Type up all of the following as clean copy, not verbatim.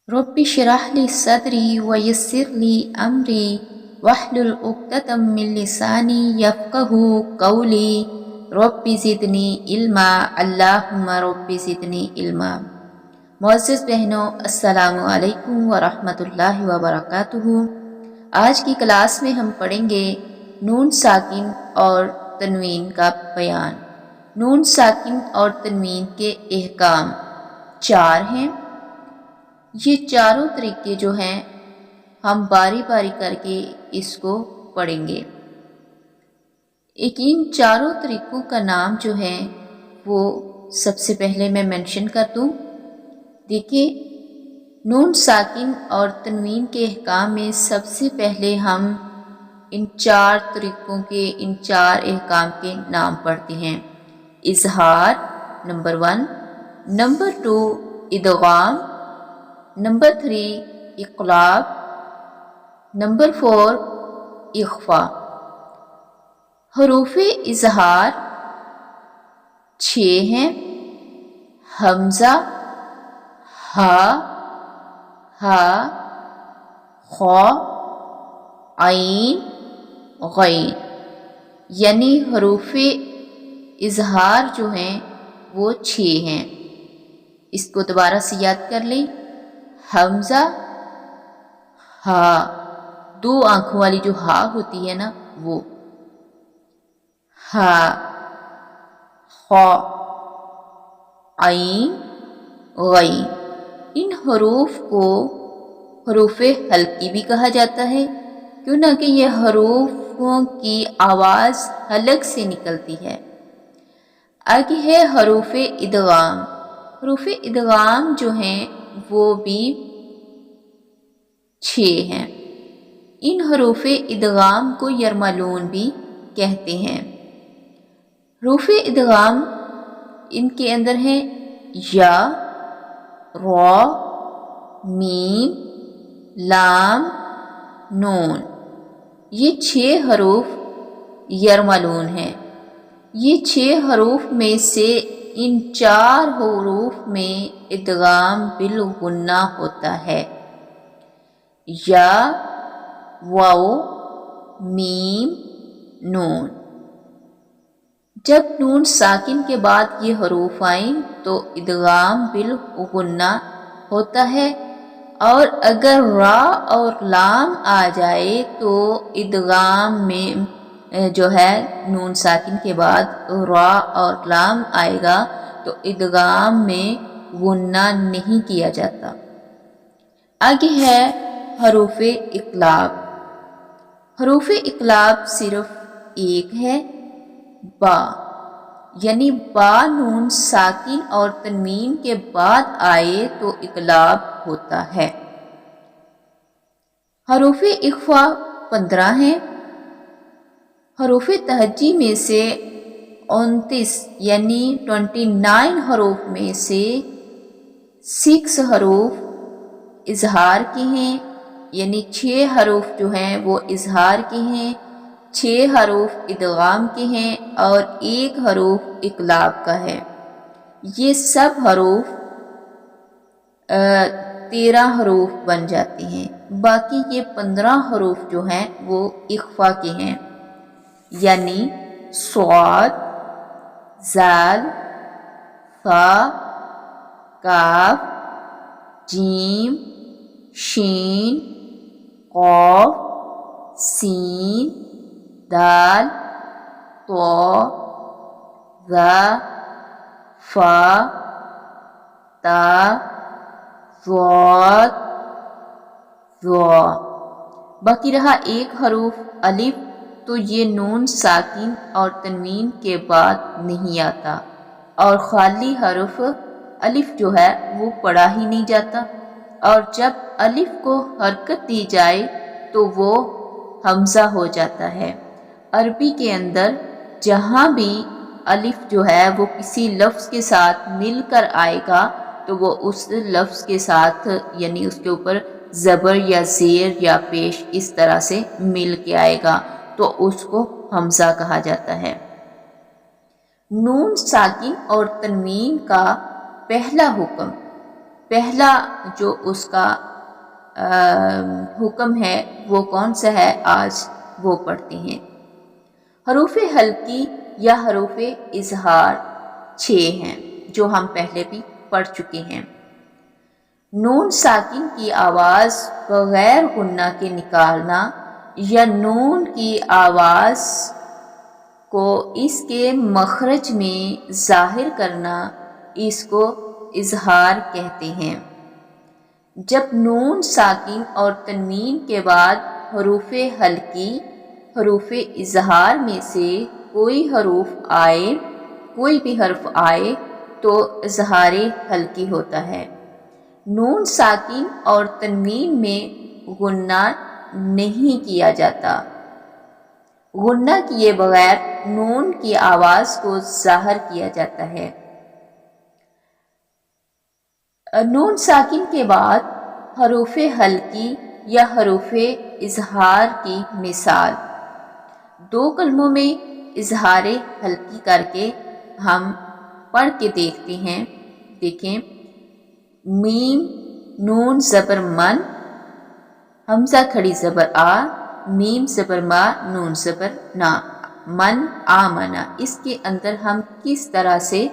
رب اشرح لي صدري ويسر لي أمري واحلل عقدة من لساني يفقهوا قولي رب زدنی علما اللہم رب زدنی علما۔ معزز بہنوں، السلام علیکم ورحمۃ اللہ وبرکاتہ۔ آج کی کلاس میں ہم پڑھیں گے نون ساکن اور تنوین کا بیان۔ نون ساکن اور تنوین کے احکام 4 ہیں۔ یہ چاروں طریقے جو ہیں ہم باری باری کر کے اس کو پڑھیں گے۔ ان چاروں طریقوں کا نام جو ہے وہ سب سے پہلے میں منشن کر دوں۔ دیکھیے، نون ساکن اور تنوین کے احکام میں سب سے پہلے ہم ان 4 طریقوں کے ان 4 احکام کے نام پڑھتے ہیں۔ اظہار نمبر 1، نمبر 2 ادغام، نمبر 3 اقلاب، نمبر 4 اخفاء۔ حروف اظہار 6 ہیں۔ حمزہ، ہا، ہا، خا، عین، غین، یعنی حروف اظہار جو ہیں وہ 6 ہیں۔ اس کو دوبارہ سے یاد کر لیں۔ حمزہ، ہا، 2 آنکھوں والی جو ہا ہوتی ہے نا وہ، ہا، خا، عین، غین۔ ان حروف کو حروف حلقی بھی کہا جاتا ہے، کیوں نہ کہ یہ حروفوں کی آواز حلق سے نکلتی ہے۔ آگے ہے حروف ادغام۔ حروف ادغام جو ہیں وہ بھی 6 ہیں۔ ان حروف ادغام کو یرملون بھی کہتے ہیں۔ حروف ادغام ان کے اندر ہیں یا، را، میم، لام، نون۔ یہ 6 حروف یرملون ہیں۔ یہ 6 حروف میں سے ان 4 حروف میں ادغام بالغنہ ہوتا ہے۔ یا، واو، میم، نون۔ جب نون ساکن کے بعد یہ حروف آئیں تو ادغام بالغنہ ہوتا ہے، اور اگر را اور لام آ جائے تو ادغام میں جو ہے نون ساکن کے بعد را اور لام آئے گا تو ادغام میں غنہ نہیں کیا جاتا۔ آگے ہے حروف اقلاب۔ حروف اقلاب صرف ایک ہے، با، یعنی با نون ساکن اور تنوین کے بعد آئے تو اقلاب ہوتا ہے۔ حروف اخفاء 15 ہیں۔ حروف تہجی میں سے 29 یعنی 29 حروف میں سے 6 حروف اظہار کے ہیں، یعنی 6 حروف جو ہیں وہ اظہار کے ہیں، 6 حروف ادغام کے ہیں اور 1 حروف اقلاب کا ہے۔ یہ سب حروف 13 حروف بن جاتے ہیں۔ باقی یہ 15 حروف جو ہیں وہ اخفاء کے ہیں، یعنی صاد، زال، فا، کاف، جیم، شین، قاف، سین، دال، طا، ذا، فا، تا، ضاد، ظا۔ باقی رہا 1 حروف الف، تو یہ نون ساکن اور تنوین کے بعد نہیں آتا، اور خالی حرف الف جو ہے وہ پڑھا ہی نہیں جاتا، اور جب الف کو حرکت دی جائے تو وہ حمزہ ہو جاتا ہے۔ عربی کے اندر جہاں بھی الف جو ہے وہ کسی لفظ کے ساتھ مل کر آئے گا تو وہ اس لفظ کے ساتھ یعنی اس کے اوپر زبر یا زیر یا پیش اس طرح سے مل کے آئے گا تو اس کو حمزہ کہا جاتا ہے۔ نون ساکن اور تنوین کا پہلا حکم پہلا جو اس کا حکم ہے وہ کون سا ہے، آج وہ پڑھتے ہیں۔ حروف ہلکی یا حروف اظہار 6 ہیں جو ہم پہلے بھی پڑھ چکے ہیں۔ نون ساکن کی آواز بغیر غنہ کے نکالنا یا نون کی آواز کو اس کے مخرج میں ظاہر کرنا، اس کو اظہار کہتے ہیں۔ جب نون ساکن اور تنوین کے بعد حروف ہلکی، حروف اظہار میں سے کوئی بھی حرف آئے تو اظہار ہلکی ہوتا ہے۔ نون ساکن اور تنوین میں غنہ نہیں کیا جاتا۔ غنہ کیے بغیر نون کی آواز کو ظاہر کیا جاتا ہے۔ نون ساکن کے بعد حروف ہلکی یا حروف اظہار کی مثال، 2 کلموں میں اظہار ہلکی کر کے ہم پڑھ کے دیکھتے ہیں۔ دیکھیں، میم نون زبر من، حمزہ کھڑی زبر آ، میم زبر ما، نون زبر نا، من آمنا۔ اس کے اندر ہم کس طرح سے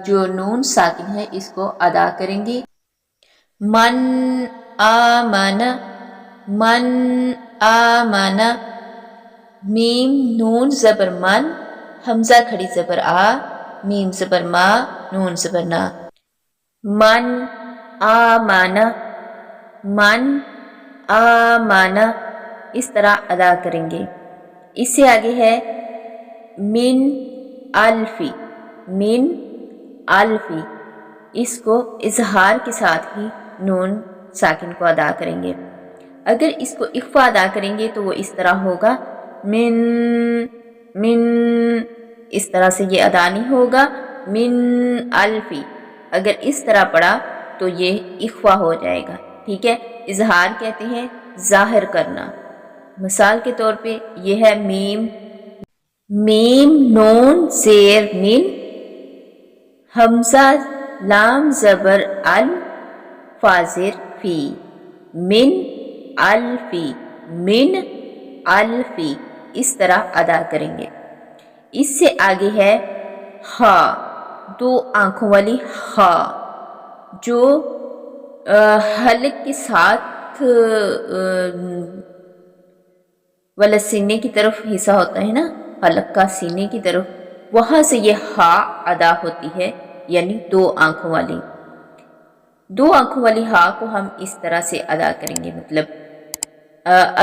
جو نون ساکن ہے اس کو ادا کریں گے؟ من آمن، من آمن، میم نون زبر من، حمزہ کھڑی زبر آ، میم زبر ما، نون زبر نا، من آمن، من آمن، اس طرح ادا کریں گے۔ اس سے آگے ہے من الفی، من الفی، اس کو اظہار کے ساتھ ہی نون ساکن کو ادا کریں گے۔ اگر اس کو اخفا ادا کریں گے تو وہ اس طرح ہوگا من، من، اس طرح سے یہ ادا نہیں ہوگا من الفی۔ اگر اس طرح پڑھا تو یہ اخفا ہو جائے گا، ٹھیک ہے۔ اظہار کہتے ہیں ظاہر کرنا۔ مثال کے طور پہ یہ ہے میم، میم نون زیر من، حمزہ لام زبر ال، فازر فی، من الفی، من الفی، اس طرح ادا کریں گے۔ اس سے آگے ہے ہا، 2 آنکھوں والی ہا، جو حلق کے ساتھ والا سینے کی طرف حصہ ہوتا ہے نا، حلق کا سینے کی طرف، وہاں سے یہ ہا ادا ہوتی ہے، یعنی 2 آنکھوں والی۔ 2 آنکھوں والی ہا کو ہم اس طرح سے ادا کریں گے، مطلب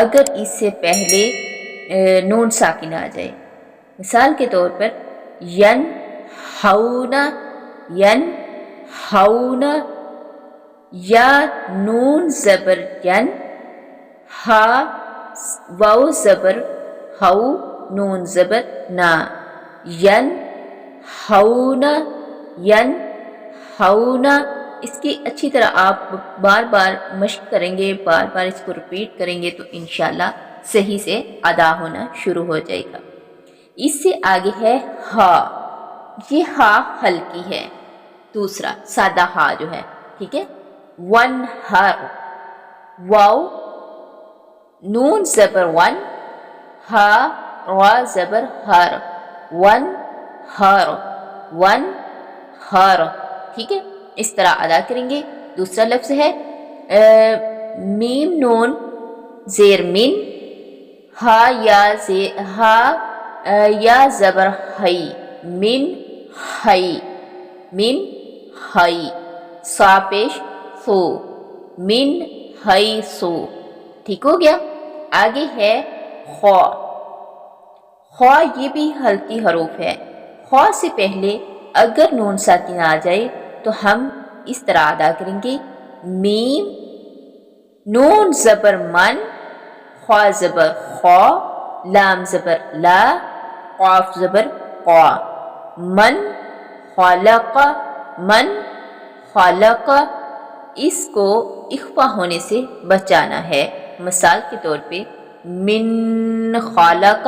اگر اس سے پہلے نون ساکن آ جائے۔ مثال کے طور پر ین ہاؤنا، ین ہاؤنا، یا نون زبر ین، ہا واو زبر ہاؤ، نون زبر نا، ین ہاؤنا، ین ہاؤنا۔ اس کی اچھی طرح آپ بار بار مشق کریں گے، بار بار اس کو ریپیٹ کریں گے تو انشاءاللہ صحیح سے ادا ہونا شروع ہو جائے گا۔ اس سے آگے ہے ہا، یہ ہا ہلکی ہے، دوسرا سادہ ہا جو ہے، ٹھیک ہے۔ ون ہر، واو نون زبر ون، ہا را زبر ہر، ون ہر، ون ہر، ٹھیک ہے۔ اس طرح ادا کریں گے۔ دوسرا لفظ ہے میم نون زیر من، ہا یا زبر ہئی، من ہئی، من ہئی، سا پیش سو، من ہئی سو، ٹھیک ہو گیا۔ آگے ہے خوا، خوا یہ بھی ہلکی حروف ہے۔ خوا سے پہلے اگر نون ساکن آ جائے تو ہم اس طرح ادا کریں گے، میم نون زبر من، خوا زبر خوا، لام زبر لا، قاف زبر قا، من خلق، من خلق۔ اس کو اخفا ہونے سے بچانا ہے۔ مثال کے طور پہ من خلق،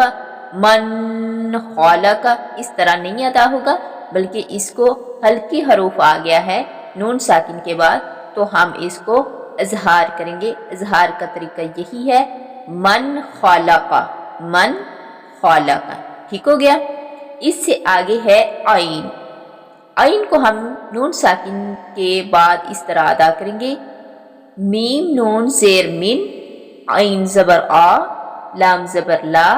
من خلق، اس طرح نہیں ادا ہوگا، بلکہ اس کو ہلکی حروف آ گیا ہے، نون ساکن کے بعد تو ہم اس کو اظہار کریں گے. اظہار کا طریقہ یہی ہے من خلق، من خلق. ٹھیک ہو گیا. اس سے آگے ہے عین. عین کو ہم نون ساکن کے بعد اس طرح ادا کریں گے میم نون زیر من، عین زبر آ، لام زبر لا،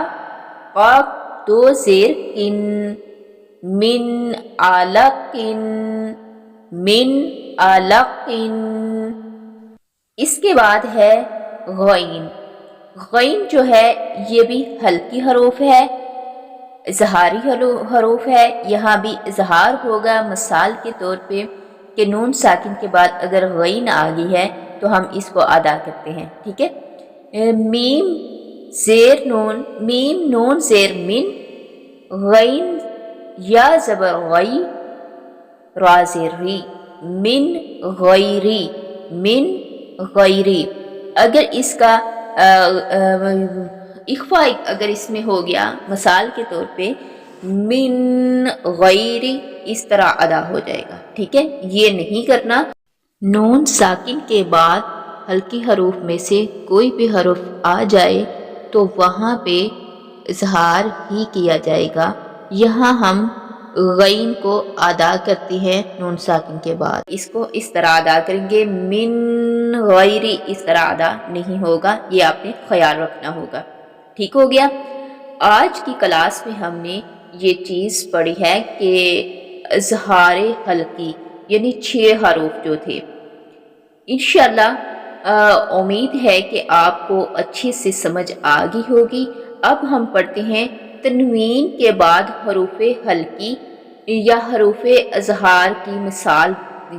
قاف دو زیر کن، من علقن، من علقن. اس کے بعد ہے غین. غین جو ہے یہ بھی ہلکی حروف ہے، اظہاری حروف ہے. یہاں بھی اظہار ہوگا مثال کے طور پہ کہ نون ساکن کے بعد اگر غین آ گئی ہے تو ہم اس کو ادا کرتے ہیں. ٹھیک ہے. میم زیر نون، میم نون زیر من، غین یا زبر غی، را زیر ری، من غیری، من غیری. اگر اس کا اخفا اگر اس میں ہو گیا مثال کے طور پہ من غیری، اس طرح ادا ہو جائے گا. ٹھیک ہے. یہ نہیں کرنا. نون ساکن کے بعد ہلکی حروف میں سے کوئی بھی حرف آ جائے تو وہاں پہ اظہار ہی کیا جائے گا. یہاں ہم غین کو ادا کرتے ہیں نون ساکن کے بعد. اس کو اس طرح ادا کریں گے من غیری، اس طرح ادا نہیں ہوگا. یہ آپ نے خیال رکھنا ہوگا. ٹھیک ہو گیا. آج کی کلاس میں ہم نے یہ چیز پڑھی ہے کہ اظہار حلقی یعنی 6 حروف جو تھے. انشاءاللہ امید ہے کہ آپ کو اچھے سے سمجھ آ گئی ہوگی. اب ہم پڑھتے ہیں تنوین کے بعد حروف حلقی یا حروف اظہار کی مثال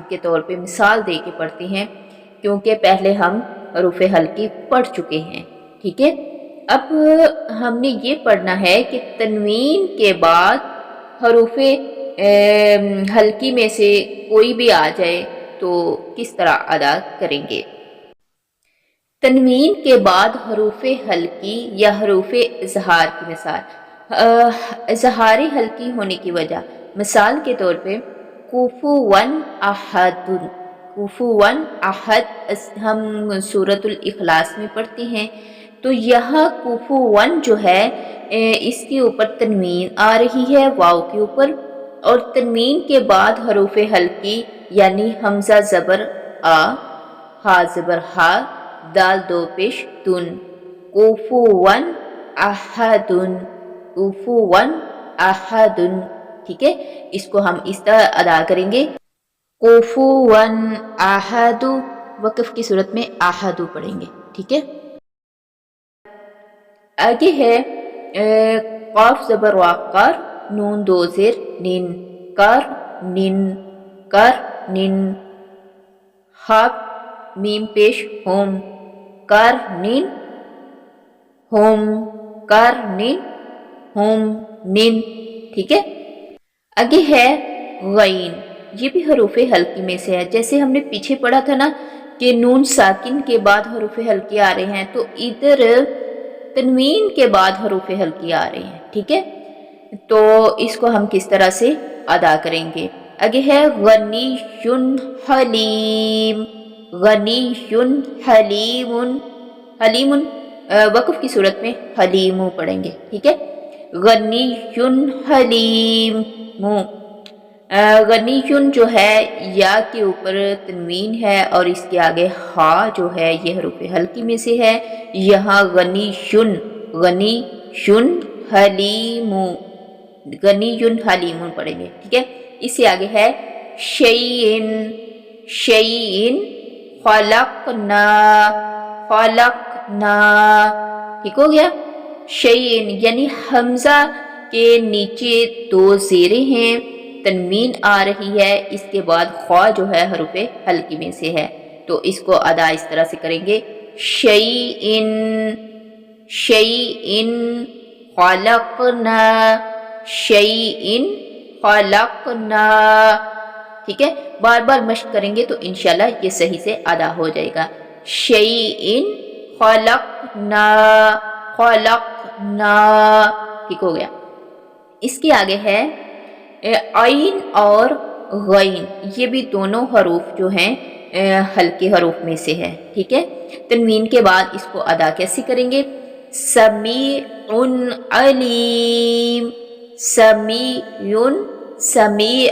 کے طور پہ مثال دے کے پڑھتے ہیں، کیونکہ پہلے ہم حروف حلقی پڑھ چکے ہیں. ٹھیک ہے. اب ہم نے یہ پڑھنا ہے کہ تنوین کے بعد حروف حلقی میں سے کوئی بھی آ جائے تو کس طرح ادا کریں گے. تنوین کے بعد حروف حلقی یا حروف اظہار کی مثال. اظہار حلقی ہونے کی وجہ مثال کے طور پہ کفواً احد، کفواً احد ہم سورۃ الاخلاص میں پڑھتے ہیں تو یہاں کفواً جو ہے اس کے اوپر تنوین آ رہی ہے واو کے اوپر، اور تنوین کے بعد حروف حلقی یعنی حمزہ زبر آ، ہا زبر ہا، دال دو پیش دن، کفواً احدن، کفواً احدن. ٹھیک ہے. اس کو ہم اس طرح ادا کریں گے کفواً احد، وقف کی صورت میں احد پڑھیں گے. ٹھیک ہے. آگے ہے قاف زبر واقار، نون دو زیر نن، کر نن، کر نن، ہاک میم پیش ہوم، کر نن ہوم، کر نن ہوم نن. ٹھیک ہے. آگے ہے غین. یہ بھی حروف حلقی میں سے ہے. جیسے ہم نے پیچھے پڑھا تھا نا کہ نون ساکن کے بعد حروف حلقی آ رہے ہیں تو ادھر تنوین کے بعد حروف حلقی آ رہے ہیں. ٹھیک ہے. تو اس کو ہم کس طرح سے ادا کریں گے. آگے ہے غنی حلیم، غنی حلیم، حلیم وقف کی صورت میں حلیم پڑھیں گے. ٹھیک ہے. غنی حلیم. غنی جو ہے یا کے اوپر تنوین ہے اور اس کے آگے ہا جو ہے یہ حروف حلقی میں سے ہے. یہاں غنی غنی حلیم، غنی حلیم پڑھیں گے. ٹھیک ہے. اس سے آگے ہے شیئن، شیئن خلقنا، خلقنا. ٹھیک ہو گیا. شیئن یعنی حمزہ کے نیچے دو زیریں ہیں، تنوین آ رہی ہے، اس کے بعد خوا جو ہے حروف حلقی میں سے ہے تو اس کو ادا اس طرح سے کریں گے شیئن، شیئن خلقنا، شیئن خلقنا. ٹھیک ہے. بار بار مشق کریں گے تو انشاءاللہ یہ صحیح سے ادا ہو جائے گا. شیئن خلقنا، خلقنا. ٹھیک ہو گیا. اس کے آگے ہے عین اور غین، یہ بھی دونوں حروف جو ہیں ہلکے حروف میں سے ہے، ٹھیک ہے۔ تنوین کے بعد اس کو ادا کیسے کریں گے؟ سمیع علیم، سمیع، سمیع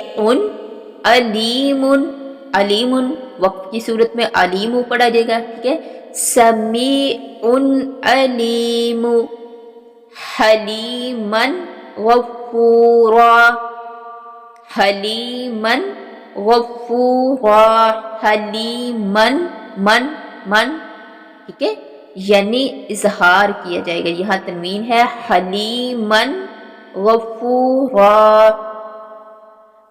علیم، علیم وقف کی صورت میں علیم پڑھا جائے گا، ٹھیک ہے۔ سمیع علیم، حلیمن غفورا، حلیمن غفورا، حلیمن من، ٹھیک ہے، یعنی اظہار کیا جائے گا، یہاں تنوین ہے، حلیمن غفورا۔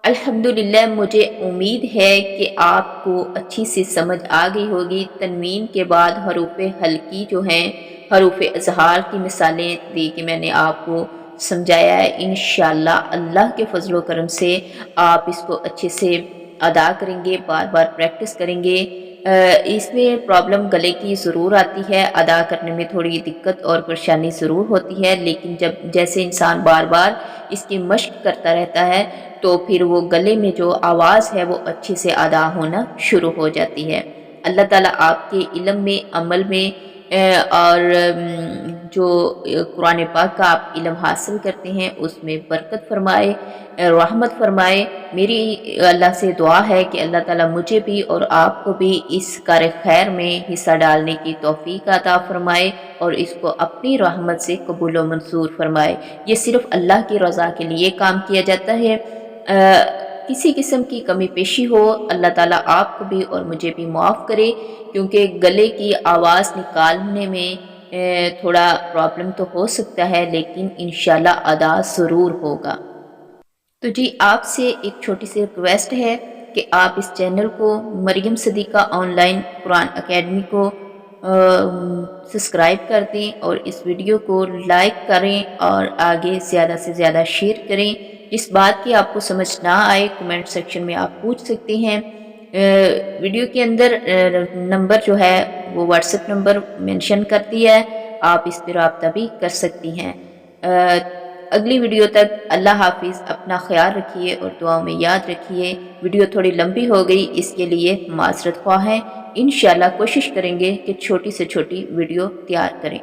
الحمدللہ مجھے امید ہے کہ آپ کو اچھی سی سمجھ آ گئی ہوگی۔ تنوین کے بعد حروف ہلکی جو ہیں، حروف اظہار کی مثالیں دی کہ میں نے آپ کو سمجھایا ہے۔ انشاءاللہ اللہ کے فضل و کرم سے آپ اس کو اچھے سے ادا کریں گے، بار بار پریکٹس کریں گے۔ اس میں پرابلم گلے کی ضرور آتی ہے، ادا کرنے میں تھوڑی دقت اور پریشانی ضرور ہوتی ہے، لیکن جیسے انسان بار بار اس کی مشق کرتا رہتا ہے تو پھر وہ گلے میں جو آواز ہے وہ اچھے سے ادا ہونا شروع ہو جاتی ہے۔ اللہ تعالیٰ آپ کے علم میں، عمل میں اور جو قرآن پاک کا آپ علم حاصل کرتے ہیں اس میں برکت فرمائے، رحمت فرمائے۔ میری اللہ سے دعا ہے کہ اللہ تعالیٰ مجھے بھی اور آپ کو بھی اس کار خیر میں حصہ ڈالنے کی توفیق عطا فرمائے اور اس کو اپنی رحمت سے قبول و منظور فرمائے۔ یہ صرف اللہ کی رضا کے لیے کام کیا جاتا ہے۔ کسی قسم کی کمی پیشی ہو اللہ تعالیٰ آپ کو بھی اور مجھے بھی معاف کرے، کیونکہ گلے کی آواز نکالنے میں تھوڑا پرابلم تو ہو سکتا ہے، لیکن انشاءاللہ ادا ضرور ہوگا۔ تو جی آپ سے ایک چھوٹی سی ریکویسٹ ہے کہ آپ اس چینل کو مریم صدیقہ آن لائن قرآن اکیڈمی کو سبسکرائب کر دیں اور اس ویڈیو کو لائک کریں اور آگے زیادہ سے زیادہ شیئر کریں۔ جس بات کی آپ کو سمجھ نہ آئے کمنٹ سیکشن میں آپ پوچھ سکتے ہیں۔ ویڈیو کے اندر نمبر جو ہے وہ واٹس ایپ نمبر مینشن کر دیا ہے، آپ اس پہ رابطہ بھی کر سکتی ہیں۔ اگلی ویڈیو تک اللہ حافظ، اپنا خیال رکھیے اور دعاؤں میں یاد رکھیے۔ ویڈیو تھوڑی لمبی ہو گئی، اس کے لیے معذرت خواہ ہیں۔ انشاءاللہ کوشش کریں گے کہ چھوٹی سے چھوٹی ویڈیو تیار کریں۔